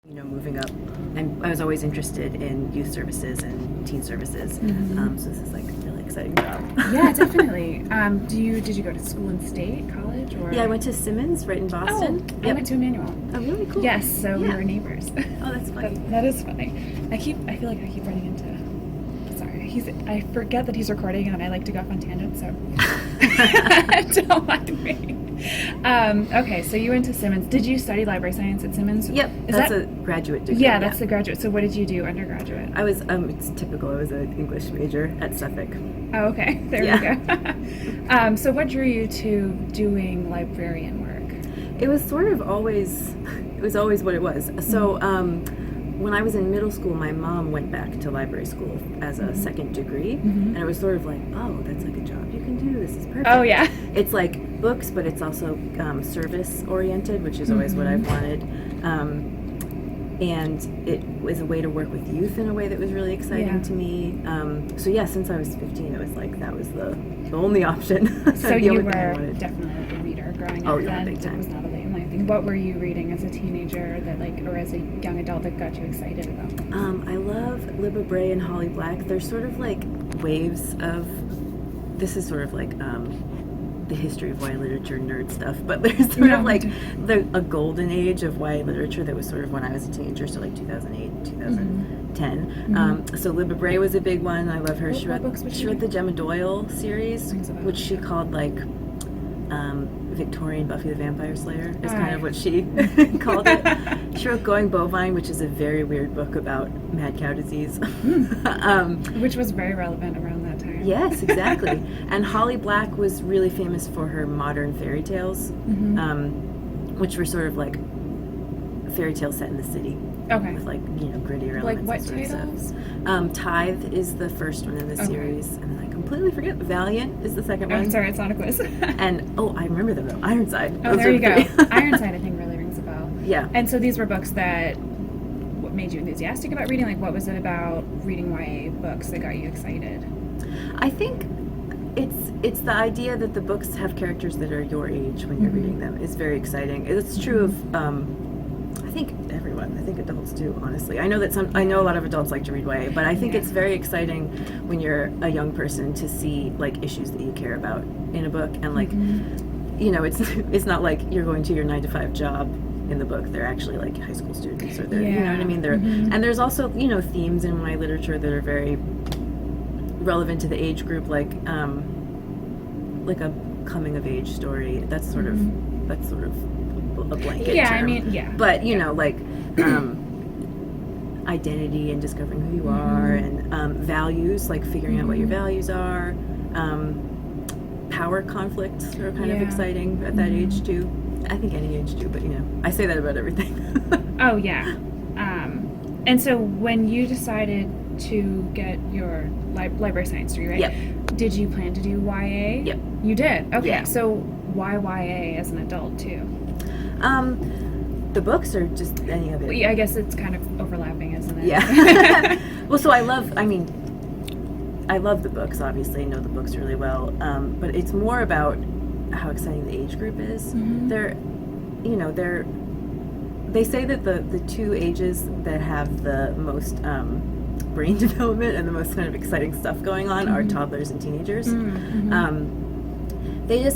Moving up, and I was always interested in youth services and teen services. So this is like a really exciting job. Yeah, definitely. Did you go to school in state, college, or? Yeah, I went to Simmons, right in Boston. I went to Emmanuel. Oh, really cool. Yes, so we were neighbors. Oh, that's funny. That is funny. I feel like I keep running into. Sorry, I forget that he's recording, and I like to go off on tangents, so don't mind me. Okay, so you went to Simmons. Did you study library science at Simmons? Yep, that's a graduate degree. Yeah, that's the graduate. So what did you do undergraduate? I was, it's typical, I was an English major at Suffolk. Oh, okay. There we go. So what drew you to doing librarian work? It was sort of always, what it was. So when I was in middle school, my mom went back to library school as a second degree, and it was sort of like, oh, that's like a job you can do. This is perfect. Oh, yeah. It's like books, but it's also service-oriented, which is always what I've wanted. And it was a way to work with youth in a way that was really exciting to me. So yeah, since I was 15, it was like that was the only option. So you were definitely a reader growing up. Oh yeah, big time. It was not a late in life thing. What were you reading as a teenager or as a young adult that got you excited about books? I love Librarian and Holly Black. They're sort of like waves of. This is sort of like the history of YA literature nerd stuff, but there's sort of like a golden age of YA literature that was sort of when I was a teenager, so like 2008, 2010. So Libba Bray was a big one. I love her. She wrote the Gemma Doyle series, which she called like Victorian Buffy the Vampire Slayer is kind of what she called it. She wrote Going Bovine, which is a very weird book about mad cow disease. Which was very relevant around that time. Yes, exactly. And Holly Black was really famous for her modern fairy tales, which were sort of like fairy tales set in the city. Okay. With like, grittier like elements. Like what titles? Tithe is the first one in the series, and then I completely forget. Valiant is the second one. Oh, sorry, it's not a quiz. And I remember them though. Ironside. Oh, there you go. Ironside, I think, really rings a bell. Yeah. And so these were books that what made you enthusiastic about reading? Like, what was it about reading YA books that got you excited? I think it's the idea that the books have characters that are your age when you're reading them is very exciting. It's true of I think everyone. I think adults do, honestly. I know that I know a lot of adults like to read YA, but I think it's very exciting when you're a young person to see like issues that you care about in a book, and like it's not like you're going to your 9-to-5 job in the book. They're actually like high school students, or they're you know what I mean. They're and there's also themes in YA literature that are very relevant to the age group, like a coming of age story. That's sort of a blanket term. But like identity and discovering who you are, and values, like figuring out what your values are. Power conflicts are kind of exciting at that age too. I think any age too, but I say that about everything. Oh yeah. And so when you decided to get your library science degree, right? Yep. Did you plan to do YA? Yep. You did? Okay. Yeah. So why YA as an adult too? The books or just any of it? Well, yeah, I guess it's kind of overlapping, isn't it? Yeah. Well, so I love the books, obviously. I know the books really well. But it's more about how exciting the age group is. They say that the two ages that have the most brain development and the most kind of exciting stuff going on are toddlers and teenagers.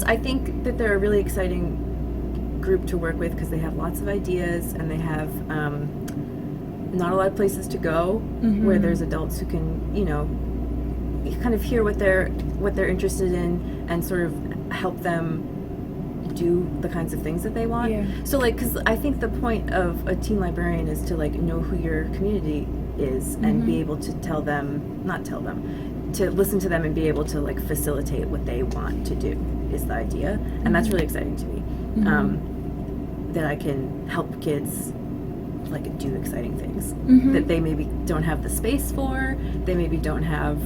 I think that they're a really exciting group to work with because they have lots of ideas, and they have not a lot of places to go where there's adults who can kind of hear what they're interested in and sort of help them do the kinds of things that they want. So like, because I think the point of a teen librarian is to like know who your community is and be able to to listen to them and be able to like facilitate what they want to do is the idea. And that's really exciting to me. That I can help kids like do exciting things that they maybe don't have the space for, they maybe don't have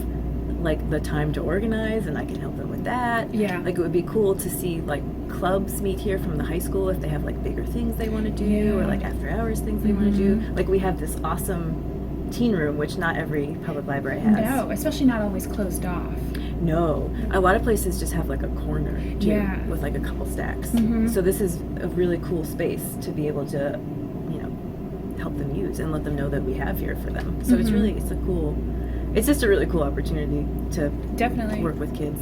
like the time to organize, and I can help them with that. Like it would be cool to see like clubs meet here from the high school if they have like bigger things they want to do, or like after hours things they want to do. Like we have this awesome teen room, which not every public library has. No, especially not always closed off. No, a lot of places just have like a corner too, with like a couple stacks. So this is a really cool space to be able to, help them use and let them know that we have here for them. So Mhm. it's just a really cool opportunity to Definitely. work with kids.